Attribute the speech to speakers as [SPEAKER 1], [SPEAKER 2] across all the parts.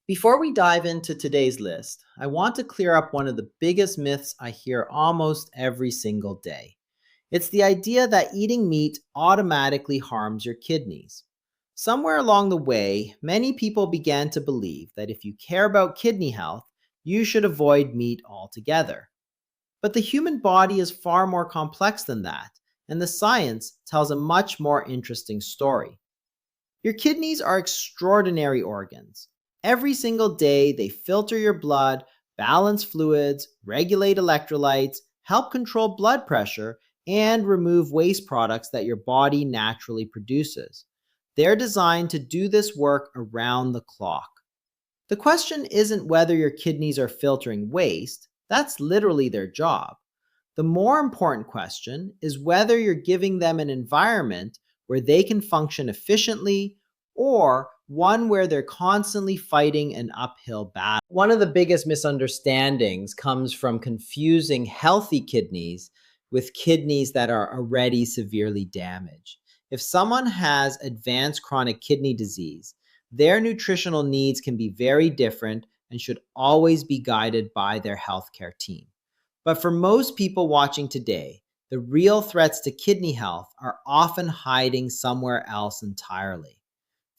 [SPEAKER 1] Before we dive into today's list, I want to clear up one of the biggest myths I hear almost every single day. It's the idea that eating meat automatically harms your kidneys. Somewhere along the way, many people began to believe that if you care about kidney health, you should avoid meat altogether. But the human body is far more complex than that, and the science tells a much more interesting story. Your kidneys are extraordinary organs. Every single day, they filter your blood, balance fluids, regulate electrolytes, help control blood pressure, and remove waste products that your body naturally produces. They're designed to do this work around the clock. The question isn't whether your kidneys are filtering waste, that's literally their job. The more important question is whether you're giving them an environment where they can function efficiently or one where they're constantly fighting an uphill battle. One of the biggest misunderstandings comes from confusing healthy kidneys with kidneys that are already severely damaged. If someone has advanced chronic kidney disease, their nutritional needs can be very different and should always be guided by their healthcare team. But for most people watching today, the real threats to kidney health are often hiding somewhere else entirely.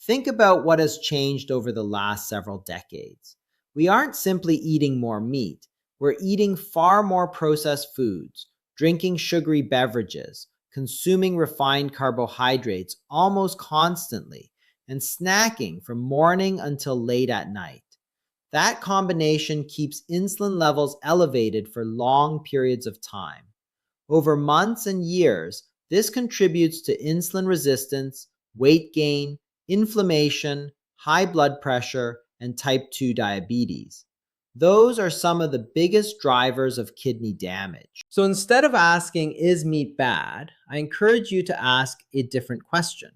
[SPEAKER 1] Think about what has changed over the last several decades. We aren't simply eating more meat, we're eating far more processed foods, drinking sugary beverages, consuming refined carbohydrates almost constantly, and snacking from morning until late at night. That combination keeps insulin levels elevated for long periods of time. Over months and years, this contributes to insulin resistance, weight gain, inflammation, high blood pressure, and type 2 diabetes. Those are some of the biggest drivers of kidney damage. So instead of asking, is meat bad? I encourage you to ask a different question.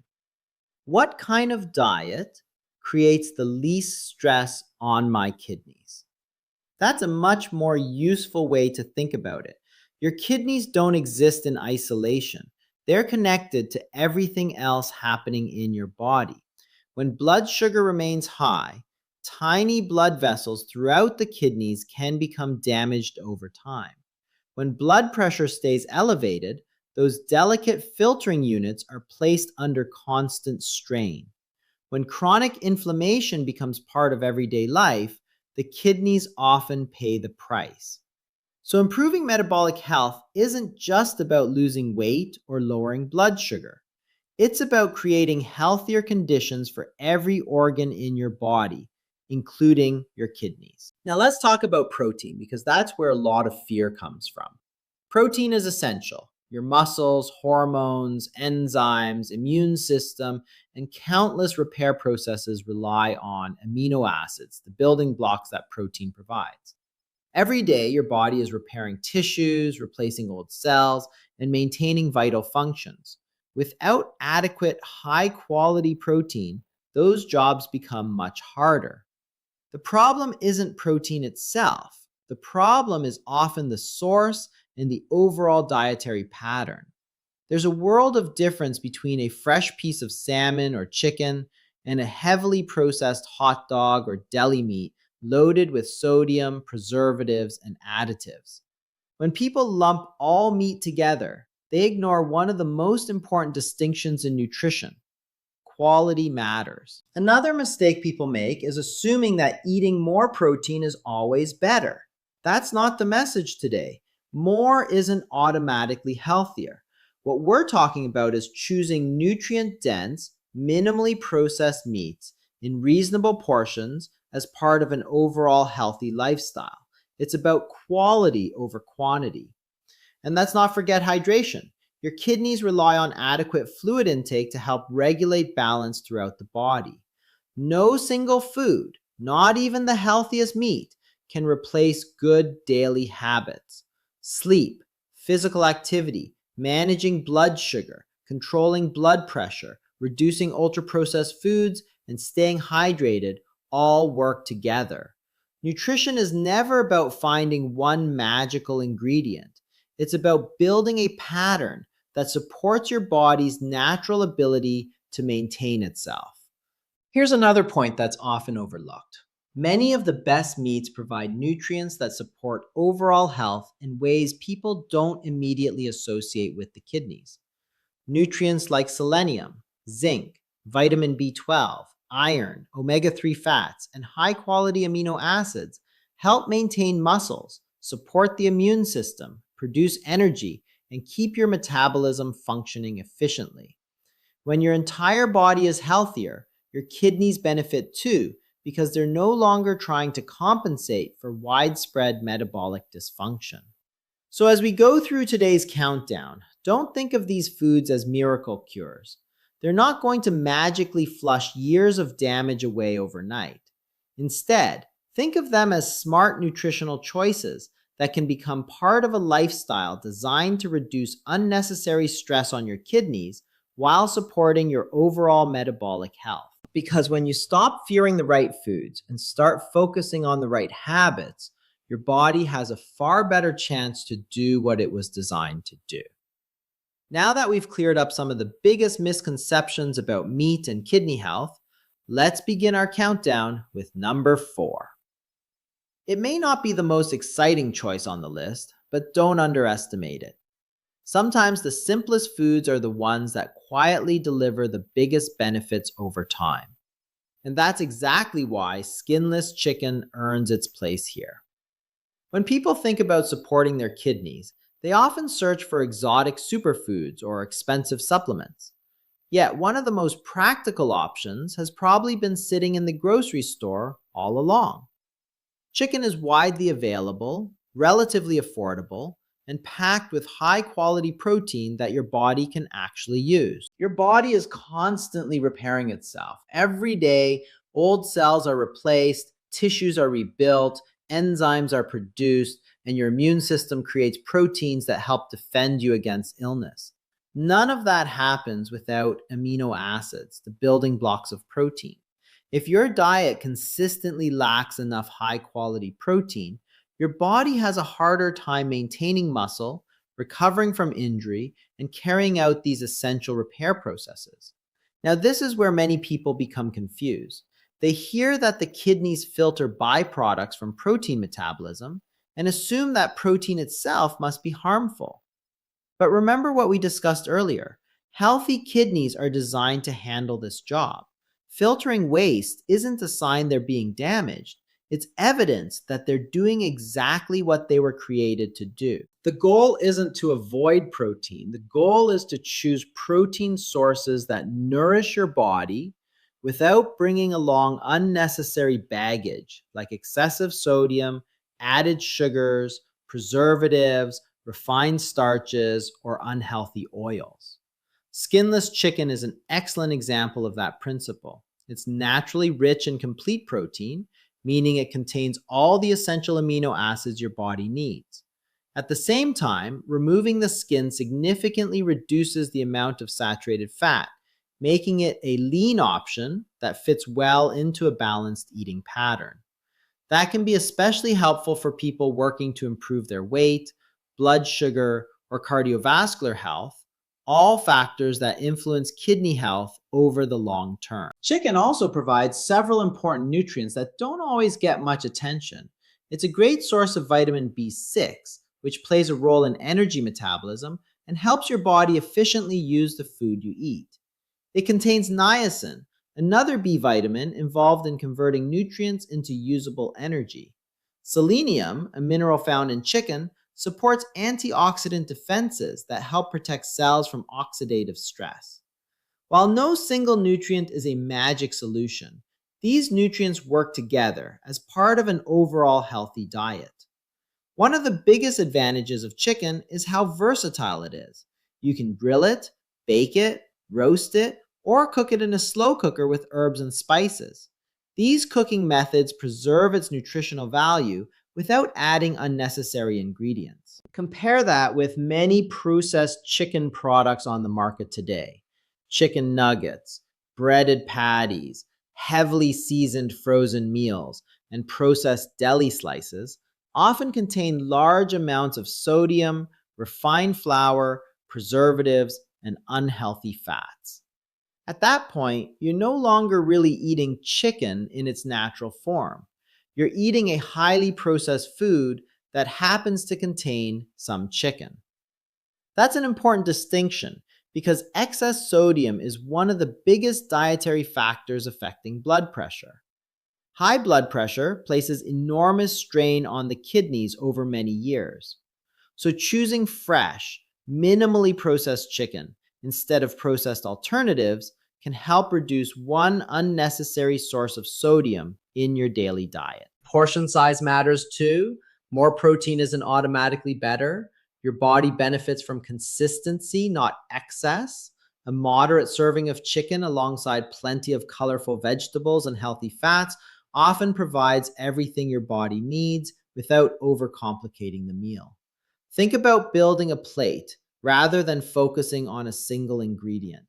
[SPEAKER 1] What kind of diet creates the least stress on my kidneys? That's a much more useful way to think about it. Your kidneys don't exist in isolation. They're connected to everything else happening in your body. When blood sugar remains high, tiny blood vessels throughout the kidneys can become damaged over time. When blood pressure stays elevated, those delicate filtering units are placed under constant strain. When chronic inflammation becomes part of everyday life, the kidneys often pay the price. So, improving metabolic health isn't just about losing weight or lowering blood sugar. It's about creating healthier conditions for every organ in your body, including your kidneys. Now, let's talk about protein because that's where a lot of fear comes from. Protein is essential. Your muscles, hormones, enzymes, immune system, and countless repair processes rely on amino acids, the building blocks that protein provides. Every day, your body is repairing tissues, replacing old cells, and maintaining vital functions. Without adequate, high quality protein, those jobs become much harder. The problem isn't protein itself. The problem is often the source and the overall dietary pattern. There's a world of difference between a fresh piece of salmon or chicken and a heavily processed hot dog or deli meat loaded with sodium, preservatives, and additives. When people lump all meat together, they ignore one of the most important distinctions in nutrition. Quality matters. Another mistake people make is assuming that eating more protein is always better. That's not the message today. More isn't automatically healthier. What we're talking about is choosing nutrient-dense, minimally processed meats in reasonable portions as part of an overall healthy lifestyle. It's about quality over quantity. And let's not forget hydration. Your kidneys rely on adequate fluid intake to help regulate balance throughout the body. No single food, not even the healthiest meat, can replace good daily habits. Sleep, physical activity, managing blood sugar, controlling blood pressure, reducing ultra-processed foods, and staying hydrated all work together. Nutrition is never about finding one magical ingredient. It's about building a pattern that supports your body's natural ability to maintain itself. Here's another point that's often overlooked. Many of the best meats provide nutrients that support overall health in ways people don't immediately associate with the kidneys. Nutrients like selenium, zinc, vitamin B12, iron, omega 3 fats, and high quality amino acids help maintain muscles, support the immune system, produce energy, and keep your metabolism functioning efficiently. When your entire body is healthier, your kidneys benefit too because they're no longer trying to compensate for widespread metabolic dysfunction. So, as we go through today's countdown, don't think of these foods as miracle cures. They're not going to magically flush years of damage away overnight. Instead, think of them as smart nutritional choices that can become part of a lifestyle designed to reduce unnecessary stress on your kidneys while supporting your overall metabolic health. Because when you stop fearing the right foods and start focusing on the right habits, your body has a far better chance to do what it was designed to do. Now that we've cleared up some of the biggest misconceptions about meat and kidney health, let's begin our countdown with number 4. It may not be the most exciting choice on the list, but don't underestimate it. Sometimes the simplest foods are the ones that quietly deliver the biggest benefits over time. And that's exactly why skinless chicken earns its place here. When people think about supporting their kidneys, they often search for exotic superfoods or expensive supplements. Yet one of the most practical options has probably been sitting in the grocery store all along. Chicken is widely available, relatively affordable, and packed with high-quality protein that your body can actually use. Your body is constantly repairing itself. Every day, old cells are replaced, tissues are rebuilt, enzymes are produced, and your immune system creates proteins that help defend you against illness. None of that happens without amino acids, the building blocks of protein. If your diet consistently lacks enough high-quality protein, your body has a harder time maintaining muscle, recovering from injury, and carrying out these essential repair processes. Now, this is where many people become confused. They hear that the kidneys filter byproducts from protein metabolism and assume that protein itself must be harmful. But remember what we discussed earlier. Healthy kidneys are designed to handle this job. Filtering waste isn't a sign they're being damaged. It's evidence that they're doing exactly what they were created to do. The goal isn't to avoid protein. The goal is to choose protein sources that nourish your body without bringing along unnecessary baggage like excessive sodium, added sugars, preservatives, refined starches, or unhealthy oils. Skinless chicken is an excellent example of that principle. It's naturally rich in complete protein, meaning it contains all the essential amino acids your body needs. At the same time, removing the skin significantly reduces the amount of saturated fat, making it a lean option that fits well into a balanced eating pattern. That can be especially helpful for people working to improve their weight, blood sugar, or cardiovascular health, all factors that influence kidney health over the long term. Chicken also provides several important nutrients that don't always get much attention. It's a great source of vitamin B6, which plays a role in energy metabolism and helps your body efficiently use the food you eat. It contains niacin, another B vitamin involved in converting nutrients into usable energy. Selenium, a mineral found in chicken, supports antioxidant defenses that help protect cells from oxidative stress. While no single nutrient is a magic solution, these nutrients work together as part of an overall healthy diet. One of the biggest advantages of chicken is how versatile it is. You can grill it, bake it, roast it, or cook it in a slow cooker with herbs and spices. These cooking methods preserve its nutritional value without adding unnecessary ingredients. Compare that with many processed chicken products on the market today. Chicken nuggets, breaded patties, heavily seasoned frozen meals, and processed deli slices often contain large amounts of sodium, refined flour, preservatives, and unhealthy fats. At that point, you're no longer really eating chicken in its natural form. you're eating a highly processed food that happens to contain some chicken. That's an important distinction because excess sodium is one of the biggest dietary factors affecting blood pressure. High blood pressure places enormous strain on the kidneys over many years. So choosing fresh, minimally processed chicken instead of processed alternatives can help reduce one unnecessary source of sodium in your daily diet. Portion size matters too. More protein isn't automatically better. Your body benefits from consistency, not excess. A moderate serving of chicken alongside plenty of colorful vegetables and healthy fats often provides everything your body needs without overcomplicating the meal. Think about building a plate rather than focusing on a single ingredient.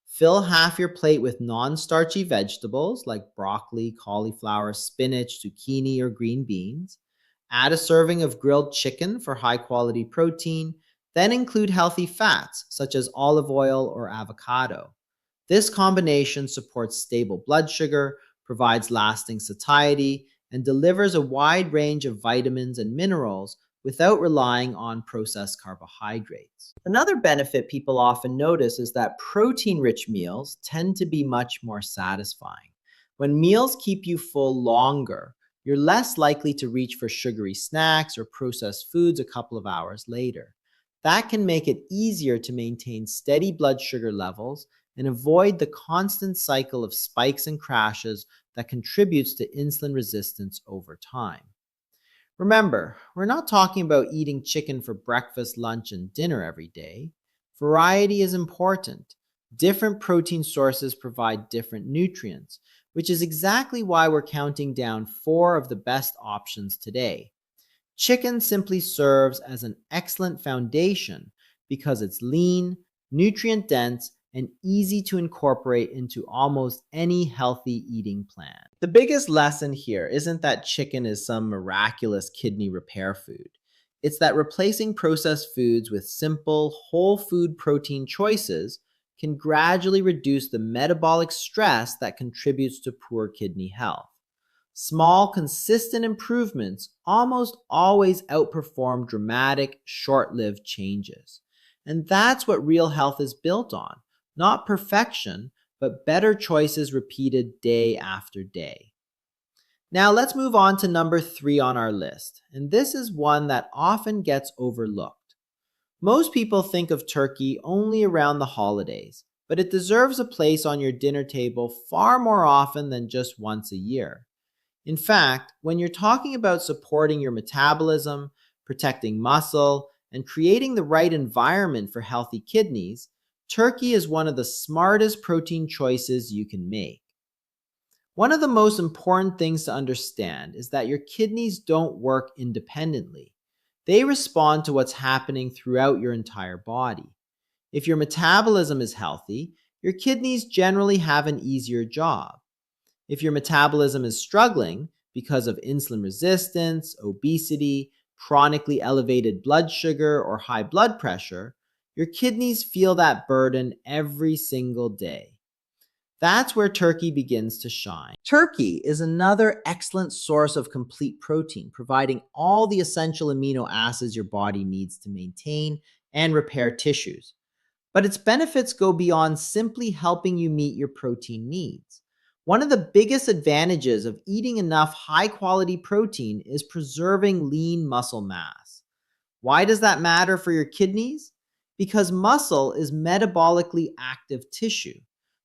[SPEAKER 1] Fill half your plate with non-starchy vegetables like broccoli, cauliflower, spinach, zucchini, or green beans. Add a serving of grilled chicken for high-quality protein, then include healthy fats such as olive oil or avocado. This combination supports stable blood sugar, provides lasting satiety, and delivers a wide range of vitamins and minerals without relying on processed carbohydrates. Another benefit people often notice is that protein-rich meals tend to be much more satisfying. When meals keep you full longer, you're less likely to reach for sugary snacks or processed foods a couple of hours later. That can make it easier to maintain steady blood sugar levels and avoid the constant cycle of spikes and crashes that contributes to insulin resistance over time. Remember, we're not talking about eating chicken for breakfast, lunch, and dinner every day. Variety is important. Different protein sources provide different nutrients, which is exactly why we're counting down 4 of the best options today. Chicken simply serves as an excellent foundation because it's lean, nutrient-dense, and easy to incorporate into almost any healthy eating plan. The biggest lesson here isn't that chicken is some miraculous kidney repair food. It's that replacing processed foods with simple, whole food protein choices can gradually reduce the metabolic stress that contributes to poor kidney health. Small, consistent improvements almost always outperform dramatic, short-lived changes. And that's what real health is built on. Not perfection, but better choices repeated day after day. Now let's move on to number 3 on our list, and this is one that often gets overlooked. Most people think of turkey only around the holidays, but it deserves a place on your dinner table far more often than just once a year. In fact, when you're talking about supporting your metabolism, protecting muscle, and creating the right environment for healthy kidneys, turkey is one of the smartest protein choices you can make. One of the most important things to understand is that your kidneys don't work independently. They respond to what's happening throughout your entire body. If your metabolism is healthy, your kidneys generally have an easier job. If your metabolism is struggling because of insulin resistance, obesity, chronically elevated blood sugar, or high blood pressure, your kidneys feel that burden every single day. That's where turkey begins to shine. Turkey is another excellent source of complete protein, providing all the essential amino acids your body needs to maintain and repair tissues. But its benefits go beyond simply helping you meet your protein needs. One of the biggest advantages of eating enough high-quality protein is preserving lean muscle mass. Why does that matter for your kidneys? Because muscle is metabolically active tissue.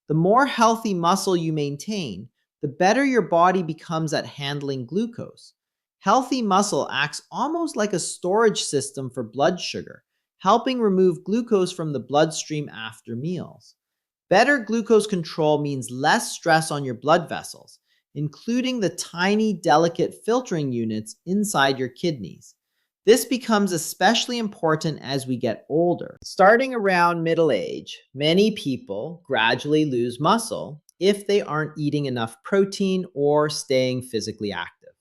[SPEAKER 1] The more healthy muscle you maintain, the better your body becomes at handling glucose. Healthy muscle acts almost like a storage system for blood sugar, helping remove glucose from the bloodstream after meals. Better glucose control means less stress on your blood vessels, including the tiny, delicate filtering units inside your kidneys. This becomes especially important as we get older. Starting around middle age, many people gradually lose muscle if they aren't eating enough protein or staying physically active.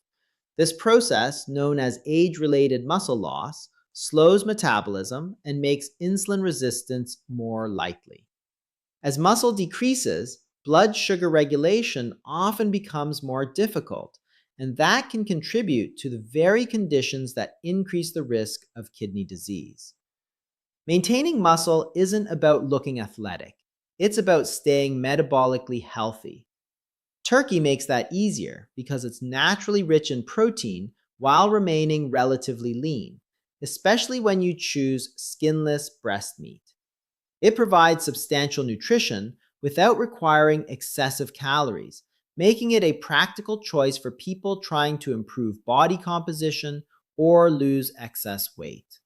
[SPEAKER 1] This process, known as age-related muscle loss, slows metabolism and makes insulin resistance more likely. As muscle decreases, blood sugar regulation often becomes more difficult, and that can contribute to the very conditions that increase the risk of kidney disease. Maintaining muscle isn't about looking athletic, it's about staying metabolically healthy. Turkey makes that easier because it's naturally rich in protein while remaining relatively lean, especially when you choose skinless breast meat. It provides substantial nutrition without requiring excessive calories, making it a practical choice for people trying to improve body composition or lose excess weight.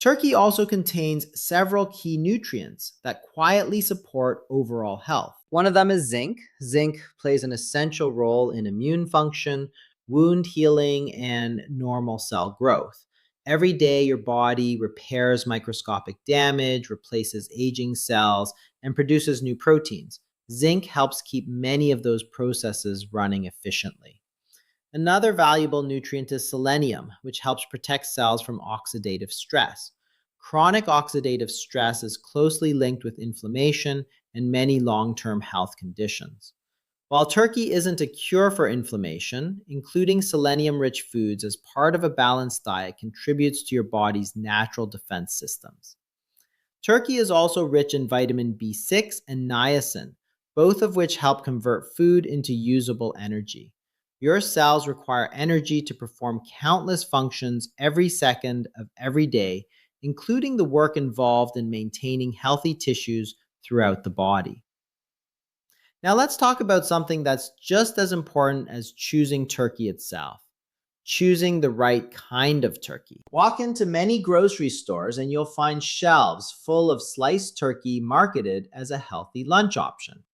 [SPEAKER 1] Turkey also contains several key nutrients that quietly support overall health. One of them is zinc. Zinc plays an essential role in immune function, wound healing, and normal cell growth. Every day, your body repairs microscopic damage, replaces aging cells, and produces new proteins. Zinc helps keep many of those processes running efficiently. Another valuable nutrient is selenium, which helps protect cells from oxidative stress. Chronic oxidative stress is closely linked with inflammation and many long term health conditions. While turkey isn't a cure for inflammation, including selenium rich foods as part of a balanced diet contributes to your body's natural defense systems. Turkey is also rich in vitamin B6 and niacin, both of which help convert food into usable energy. Your cells require energy to perform countless functions every second of every day, including the work involved in maintaining healthy tissues throughout the body. Now, let's talk about something that's just as important as choosing turkey itself: choosing the right kind of turkey. Walk into many grocery stores and you'll find shelves full of sliced turkey marketed as a healthy lunch option.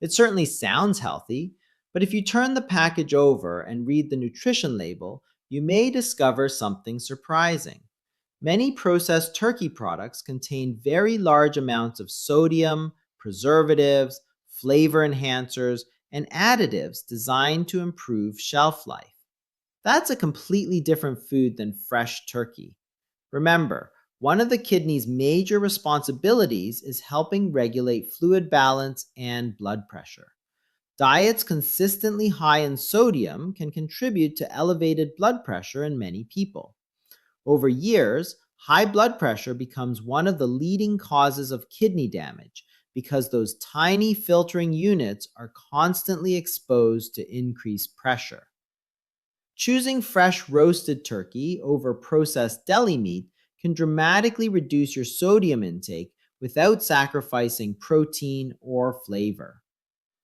[SPEAKER 1] It certainly sounds healthy, but if you turn the package over and read the nutrition label, you may discover something surprising. Many processed turkey products contain very large amounts of sodium, preservatives, flavor enhancers, and additives designed to improve shelf life. That's a completely different food than fresh turkey. Remember, one of the kidney's major responsibilities is helping regulate fluid balance and blood pressure. Diets consistently high in sodium can contribute to elevated blood pressure in many people. Over years, high blood pressure becomes one of the leading causes of kidney damage because those tiny filtering units are constantly exposed to increased pressure. Choosing fresh roasted turkey over processed deli meat can dramatically reduce your sodium intake without sacrificing protein or flavor.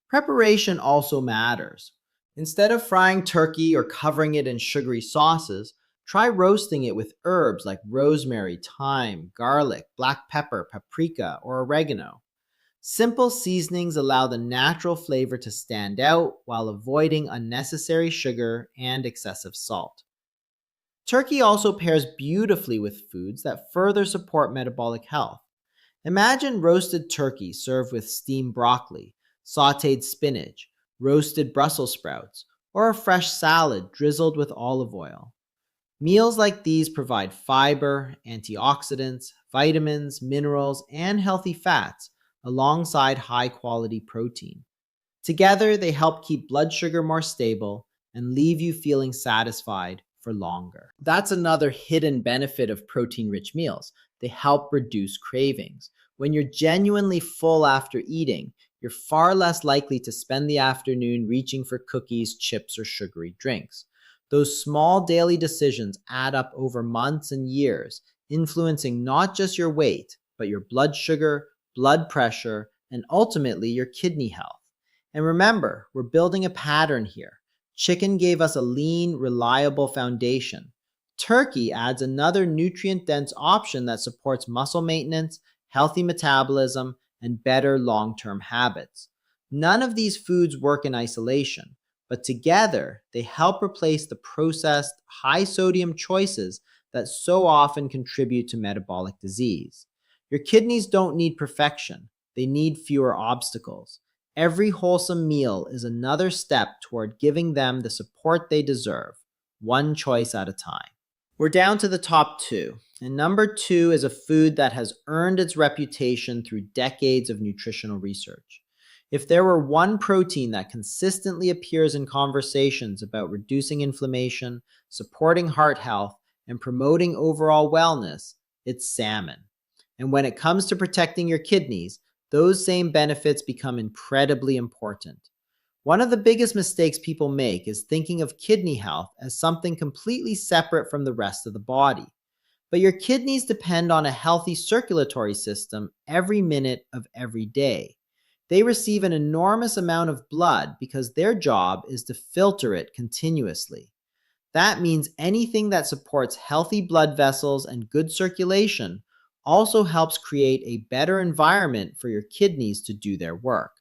[SPEAKER 1] Preparation also matters. Instead of frying turkey or covering it in sugary sauces, try roasting it with herbs like rosemary, thyme, garlic, black pepper, paprika, or oregano. Simple seasonings allow the natural flavor to stand out while avoiding unnecessary sugar and excessive salt. Turkey also pairs beautifully with foods that further support metabolic health. Imagine roasted turkey served with steamed broccoli, sautéed spinach, roasted Brussels sprouts, or a fresh salad drizzled with olive oil. Meals like these provide fiber, antioxidants, vitamins, minerals, and healthy fats alongside high-quality protein. Together, they help keep blood sugar more stable and leave you feeling satisfied for longer. That's another hidden benefit of protein-rich meals. They help reduce cravings. When you're genuinely full after eating, you're far less likely to spend the afternoon reaching for cookies, chips, or sugary drinks. Those small daily decisions add up over months and years, influencing not just your weight, but your blood sugar, blood pressure, and ultimately your kidney health. And remember, we're building a pattern here. Chicken gave us a lean, reliable foundation. Turkey adds another nutrient-dense option that supports muscle maintenance, healthy metabolism, and better long-term habits. None of these foods work in isolation, but together they help replace the processed, high-sodium choices that so often contribute to metabolic disease. Your kidneys don't need perfection, they need fewer obstacles. Every wholesome meal is another step toward giving them the support they deserve, one choice at a time. We're down to the top two, and number two is a food that has earned its reputation through decades of nutritional research. If there were one protein that consistently appears in conversations about reducing inflammation, supporting heart health, and promoting overall wellness, it's salmon. And when it comes to protecting your kidneys, those same benefits become incredibly important. One of the biggest mistakes people make is thinking of kidney health as something completely separate from the rest of the body. But your kidneys depend on a healthy circulatory system every minute of every day. They receive an enormous amount of blood because their job is to filter it continuously. That means anything that supports healthy blood vessels and good circulation also helps create a better environment for your kidneys to do their work.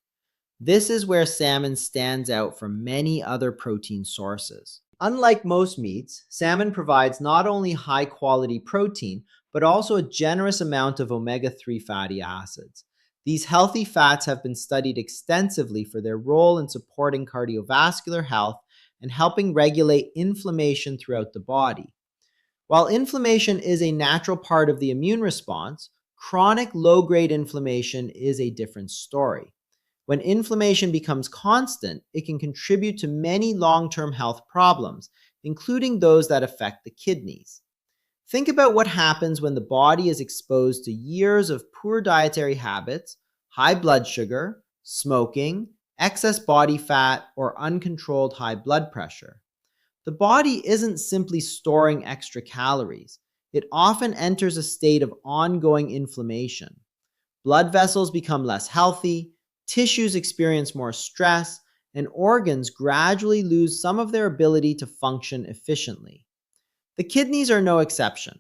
[SPEAKER 1] This is where salmon stands out from many other protein sources. Unlike most meats, salmon provides not only high quality protein, but also a generous amount of omega-3 fatty acids. These healthy fats have been studied extensively for their role in supporting cardiovascular health and helping regulate inflammation throughout the body. While inflammation is a natural part of the immune response, chronic low-grade inflammation is a different story. When inflammation becomes constant, it can contribute to many long-term health problems, including those that affect the kidneys. Think about what happens when the body is exposed to years of poor dietary habits, high blood sugar, smoking, excess body fat, or uncontrolled high blood pressure. The body isn't simply storing extra calories. It often enters a state of ongoing inflammation. Blood vessels become less healthy, tissues experience more stress, and organs gradually lose some of their ability to function efficiently. The kidneys are no exception.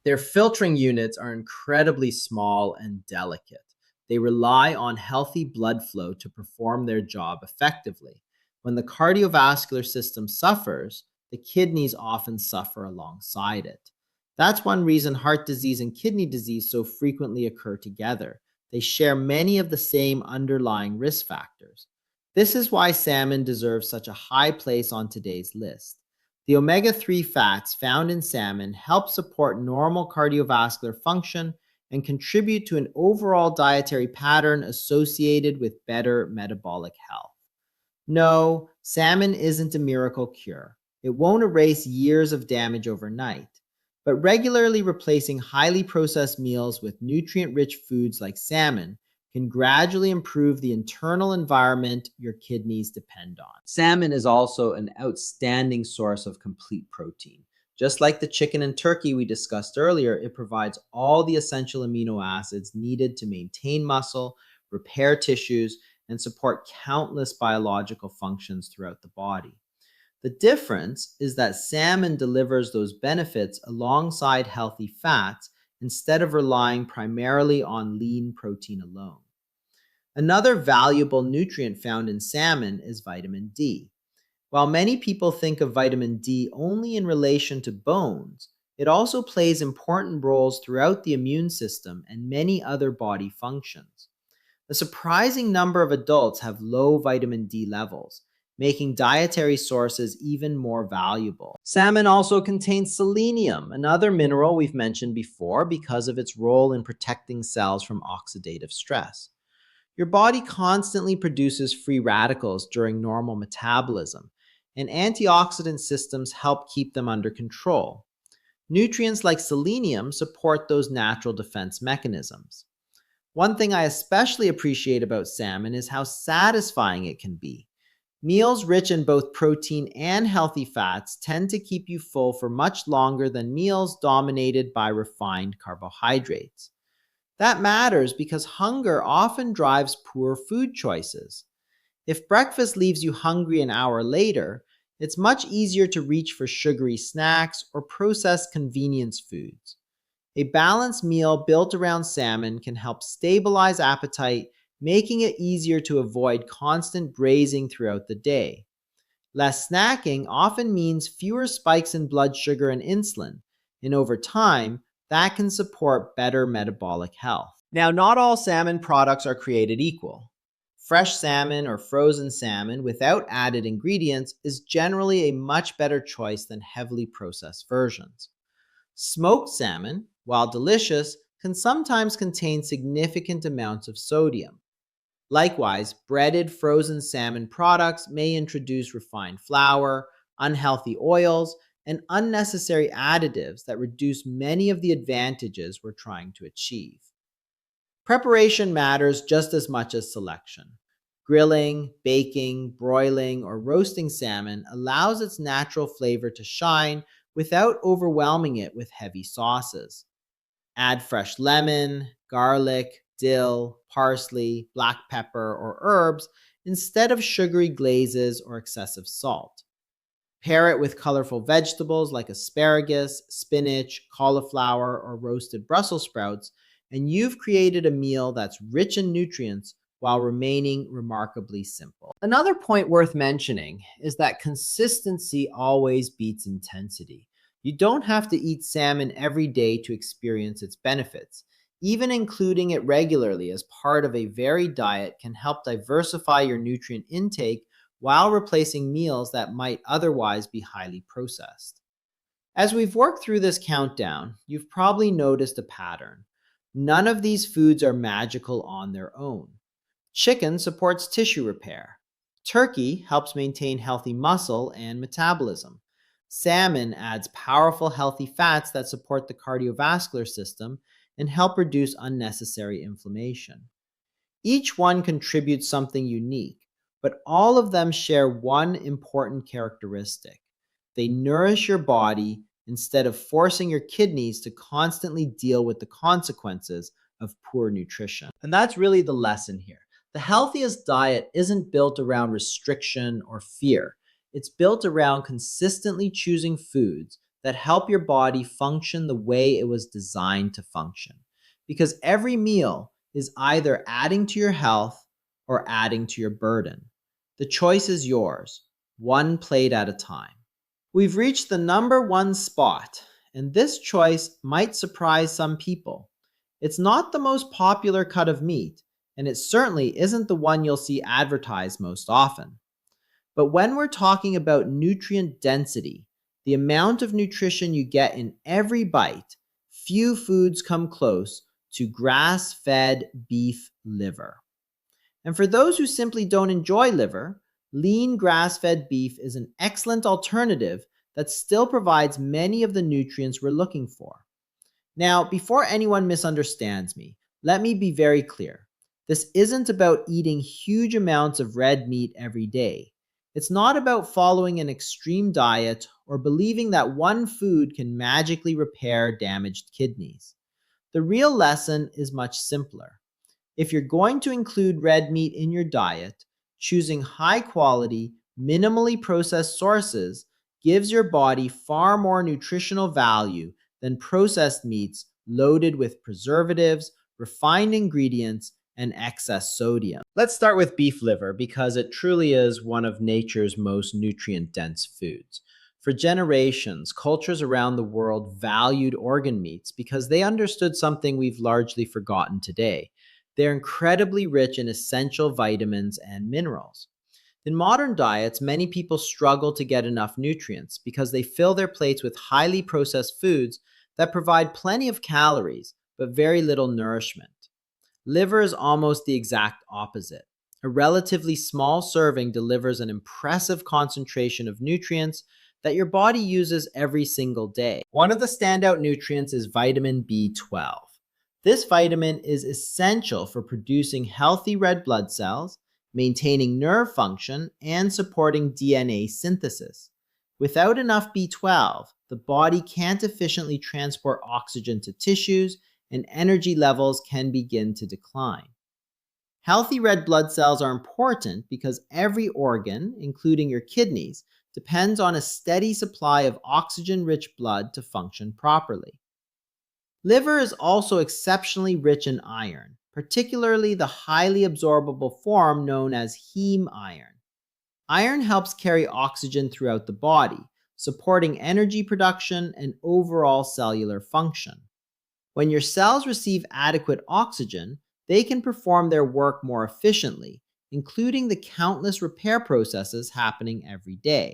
[SPEAKER 1] Their filtering units are incredibly small and delicate. They rely on healthy blood flow to perform their job effectively. When the cardiovascular system suffers, the kidneys often suffer alongside it. That's one reason heart disease and kidney disease so frequently occur together. They share many of the same underlying risk factors. This is why salmon deserves such a high place on today's list. The omega-3 fats found in salmon help support normal cardiovascular function and contribute to an overall dietary pattern associated with better metabolic health. No, salmon isn't a miracle cure. It won't erase years of damage overnight. But regularly replacing highly processed meals with nutrient-rich foods like salmon can gradually improve the internal environment your kidneys depend on. Salmon is also an outstanding source of complete protein. Just like the chicken and turkey we discussed earlier, it provides all the essential amino acids needed to maintain muscle, repair tissues, and support countless biological functions throughout the body. The difference is that salmon delivers those benefits alongside healthy fats instead of relying primarily on lean protein alone. Another valuable nutrient found in salmon is vitamin D. While many people think of vitamin D only in relation to bones, it also plays important roles throughout the immune system and many other body functions. A surprising number of adults have low vitamin D levels, making dietary sources even more valuable. Salmon also contains selenium, another mineral we've mentioned before because of its role in protecting cells from oxidative stress. Your body constantly produces free radicals during normal metabolism, and antioxidant systems help keep them under control. Nutrients like selenium support those natural defense mechanisms. One thing I especially appreciate about salmon is how satisfying it can be. Meals rich in both protein and healthy fats tend to keep you full for much longer than meals dominated by refined carbohydrates. That matters because hunger often drives poor food choices. If breakfast leaves you hungry an hour later, it's much easier to reach for sugary snacks or processed convenience foods. A balanced meal built around salmon can help stabilize appetite, making it easier to avoid constant grazing throughout the day. Less snacking often means fewer spikes in blood sugar and insulin, and over time, that can support better metabolic health. Now, not all salmon products are created equal. Fresh salmon or frozen salmon without added ingredients is generally a much better choice than heavily processed versions. Smoked salmon, while delicious, can sometimes contain significant amounts of sodium. Likewise, breaded frozen salmon products may introduce refined flour, unhealthy oils, and unnecessary additives that reduce many of the advantages we're trying to achieve. Preparation matters just as much as selection. Grilling, baking, broiling, or roasting salmon allows its natural flavor to shine without overwhelming it with heavy sauces. Add fresh lemon, garlic, dill, parsley, black pepper, or herbs instead of sugary glazes or excessive salt. Pair it with colorful vegetables like asparagus, spinach, cauliflower, or roasted Brussels sprouts, and you've created a meal that's rich in nutrients while remaining remarkably simple. Another point worth mentioning is that consistency always beats intensity. You don't have to eat salmon every day to experience its benefits. Even including it regularly as part of a varied diet can help diversify your nutrient intake while replacing meals that might otherwise be highly processed. As we've worked through this countdown, you've probably noticed a pattern. None of these foods are magical on their own. Chicken supports tissue repair. Turkey helps maintain healthy muscle and metabolism. Salmon adds powerful healthy fats that support the cardiovascular system and help reduce unnecessary inflammation. Each one contributes something unique, but all of them share one important characteristic. They nourish your body instead of forcing your kidneys to constantly deal with the consequences of poor nutrition. And that's really the lesson here. The healthiest diet isn't built around restriction or fear. It's built around consistently choosing foods that help your body function the way it was designed to function. Because every meal is either adding to your health or adding to your burden. The choice is yours, one plate at a time. We've reached the number one spot, and this choice might surprise some people. It's not the most popular cut of meat, and it certainly isn't the one you'll see advertised most often. But when we're talking about nutrient density, the amount of nutrition you get in every bite, few foods come close to grass-fed beef liver. And for those who simply don't enjoy liver, lean grass-fed beef is an excellent alternative that still provides many of the nutrients we're looking for. Now, before anyone misunderstands me, let me be very clear. This isn't about eating huge amounts of red meat every day. It's not about following an extreme diet or believing that one food can magically repair damaged kidneys. The real lesson is much simpler. If you're going to include red meat in your diet, choosing high-quality, minimally processed sources gives your body far more nutritional value than processed meats loaded with preservatives, refined ingredients, and excess sodium. Let's start with beef liver because it truly is one of nature's most nutrient-dense foods. For generations, cultures around the world valued organ meats because they understood something we've largely forgotten today. They're incredibly rich in essential vitamins and minerals. In modern diets, many people struggle to get enough nutrients because they fill their plates with highly processed foods that provide plenty of calories but very little nourishment. Liver is almost the exact opposite. A relatively small serving delivers an impressive concentration of nutrients that your body uses every single day. One of the standout nutrients is vitamin B12. This vitamin is essential for producing healthy red blood cells, maintaining nerve function, and supporting DNA synthesis. Without enough B12, the body can't efficiently transport oxygen to tissues, and energy levels can begin to decline. Healthy red blood cells are important because every organ, including your kidneys, depends on a steady supply of oxygen-rich blood to function properly. Liver is also exceptionally rich in iron, particularly the highly absorbable form known as heme iron. Iron helps carry oxygen throughout the body, supporting energy production and overall cellular function. When your cells receive adequate oxygen, they can perform their work more efficiently, including the countless repair processes happening every day.